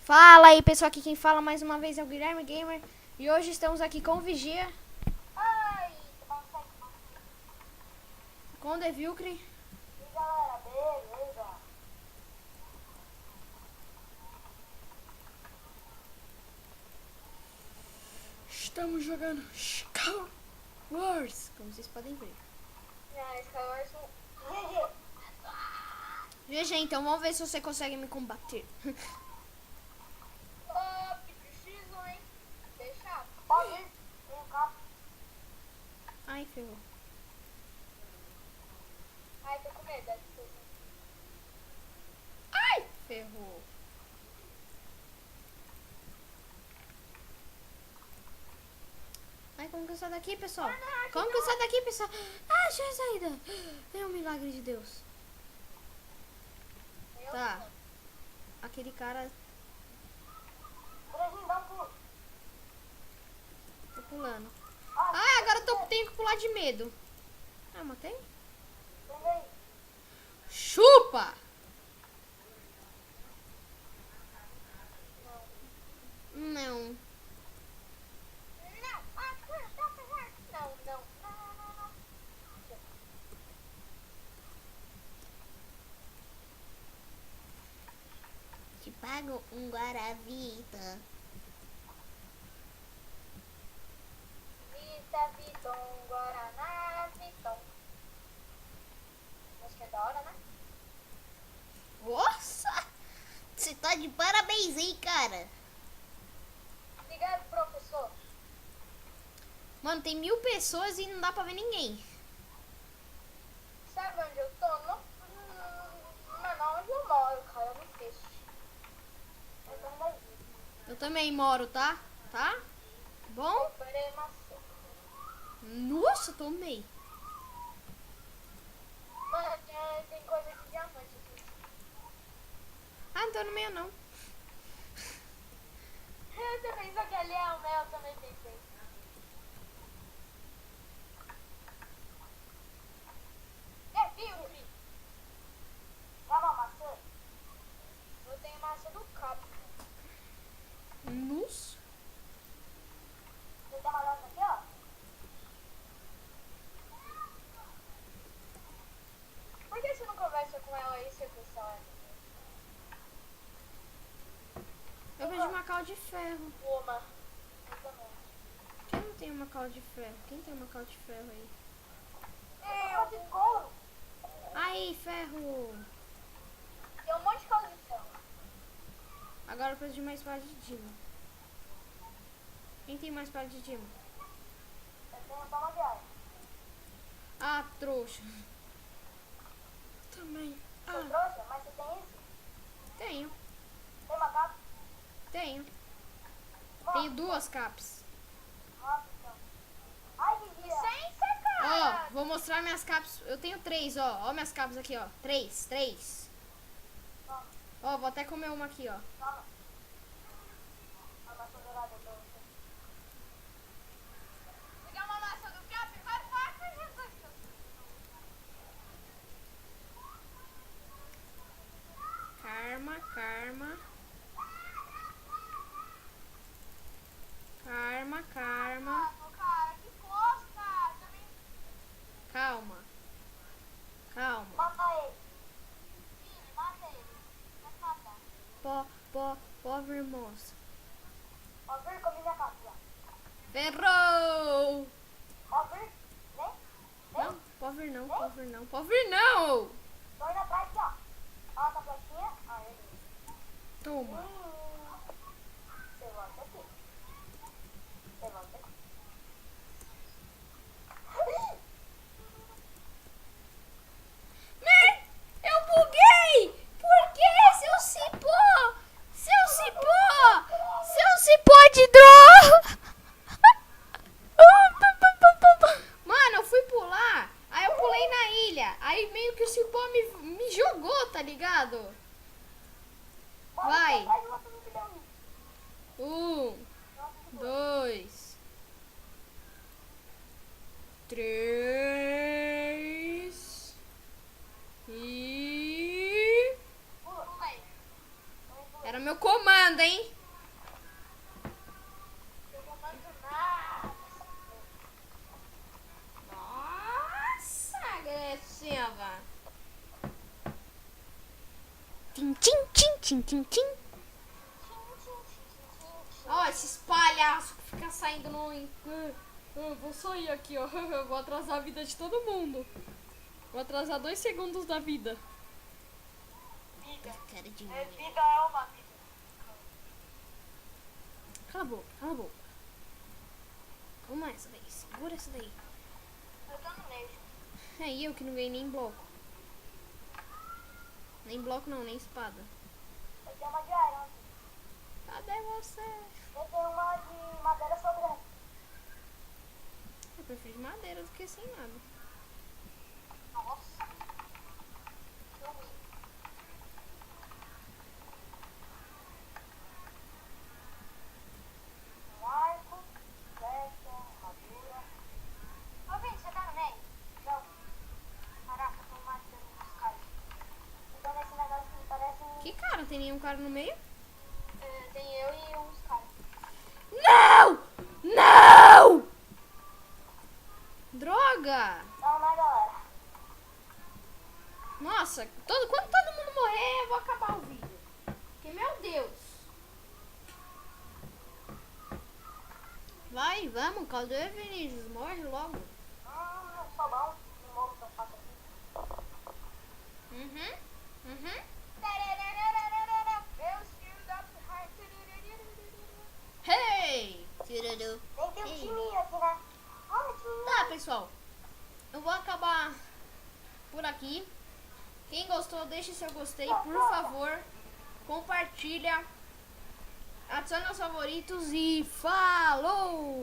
Fala aí, pessoal, aqui quem fala mais uma vez é o Guilherme Gamer. E hoje estamos aqui com o Vigia. Ai, Com o Devilcre. e galera, beleza? Estamos jogando Star Wars, como vocês podem ver. GG. GG, então vamos ver se você consegue me combater. Preciso, hein? Deixa. Pode ir. Vem cá. Ai, ferrou. Ai, tô com medo. Ai, ferrou. Ai, como que eu saio daqui, pessoal? Como que eu saio daqui, pessoal? Ah, achei a saída. É um milagre de Deus. Tá. Aquele cara... Brejinho, dá um pulo. Tô pulando. Ah, agora tenho que pular de medo. Ah, matei? Vem aí. Chupa! Não. Não. Ah, não. Te pago um Guaravita. Vita, Viton, Guaraná, Viton. Acho que é da hora, né? Nossa! Você tá de parabéns, hein, cara? Obrigado, professor. Mano, tem 1000 pessoas e não dá pra ver ninguém. Sabe onde eu tô? Não, mano, onde eu moro, cara, eu não fiz. Eu tô ainda vivo. Eu também moro, tá? Tá? Bom? Comprei maçã. Nossa, tomei. Mano, tem coisa de diamante aqui. Ah, não tô no meio, não. Eu também, só que ali é o meu, eu também pensei. É filme. Dá uma maçã? Eu tenho maçã do cabo. Nossa. Você tem uma lança aqui, ó? Por que você não conversa com ela aí, seu pessoal? Eu vejo uma cal de ferro. Uma. Eu também. Quem não tem uma cal de ferro? Quem tem uma cal de ferro aí? Eu de couro. Aí, ferro. Tem um monte de caldo de ferro. Agora eu preciso de mais espada de Dima. Quem tem mais espada de Dima? Eu tenho só uma viagem. Ah, trouxa. Também. Você Ah, trouxa? Mas você tem isso? tenho. Tem uma capa? Tenho. Mostra. Tenho 2 caps. Mostra, então. Ai, Vigia. Licença, Ó, vou mostrar minhas capas. Eu tenho 3, ó. Ó minhas capas aqui, ó. 3. Toma, Ó, vou até comer uma aqui, ó. toma. Uma maçã dourada pra você. Pegar uma maçã do cap? Vai, Jesus. Karma. Mano, cara, que costa. Também Calma. mata ele. Filho, mata ele. Pode matar. Pobre moça. Ó, vir, comi minha capa já. Ferrou! Ó, vir. Vem. Não, pode vir não. Tô indo atrás aqui, ó. Ó, essa flechinha. Aí. Toma. Você volta aqui. Eu buguei! Por que, seu cipó? Seu cipó de droga! Mano, eu fui pular. Aí eu pulei na ilha. Aí meio que o cipó me jogou, tá ligado? Vai. 1, 2, 3 e... Era meu corpo. comando, hein? Eu não mando nada. Nossa, agressiva. Tim, tim, tim, tim, tim, tim. Ó, esses palhaços que ficam saindo no... vou sair aqui, ó. Vou atrasar a vida de todo mundo. Vou atrasar 2 segundos da vida. Vida. Cara de É, vida é uma vida. Cala a boca, cala a boca. Vamos essa daí, segura essa daí. Eu tô no meio. É eu que não ganhei nem bloco. Nem bloco não, nem espada. Eu tenho uma de iron. Cadê você? Eu tenho uma de madeira sobrando. Eu prefiro madeira do que sem nada. Nossa. Que ruim. Um arco, flecha, armadura. Ô, Vini, você tá no meio? Não. Caraca, eu tô matando os caras. Então nesse negócio que parece um... Que cara? Tem nenhum cara no meio? tem eu e uns caras. Não! Não! Droga! Não, né, galera? Nossa, quando todo mundo morrer, eu vou acabar o vídeo. Porque, meu Deus. Vai, vamos, cadê Vinícius? Morre logo. Eu sou bom. Não morro tão fácil assim. Uhum. Meus filhos da... Hey! Tiruru. Nem tem um time aqui, né? Olha o time. Tá, pessoal. Eu vou acabar por aqui. Quem gostou, deixe seu gostei, por favor. Compartilha. Adicione aos favoritos e falou!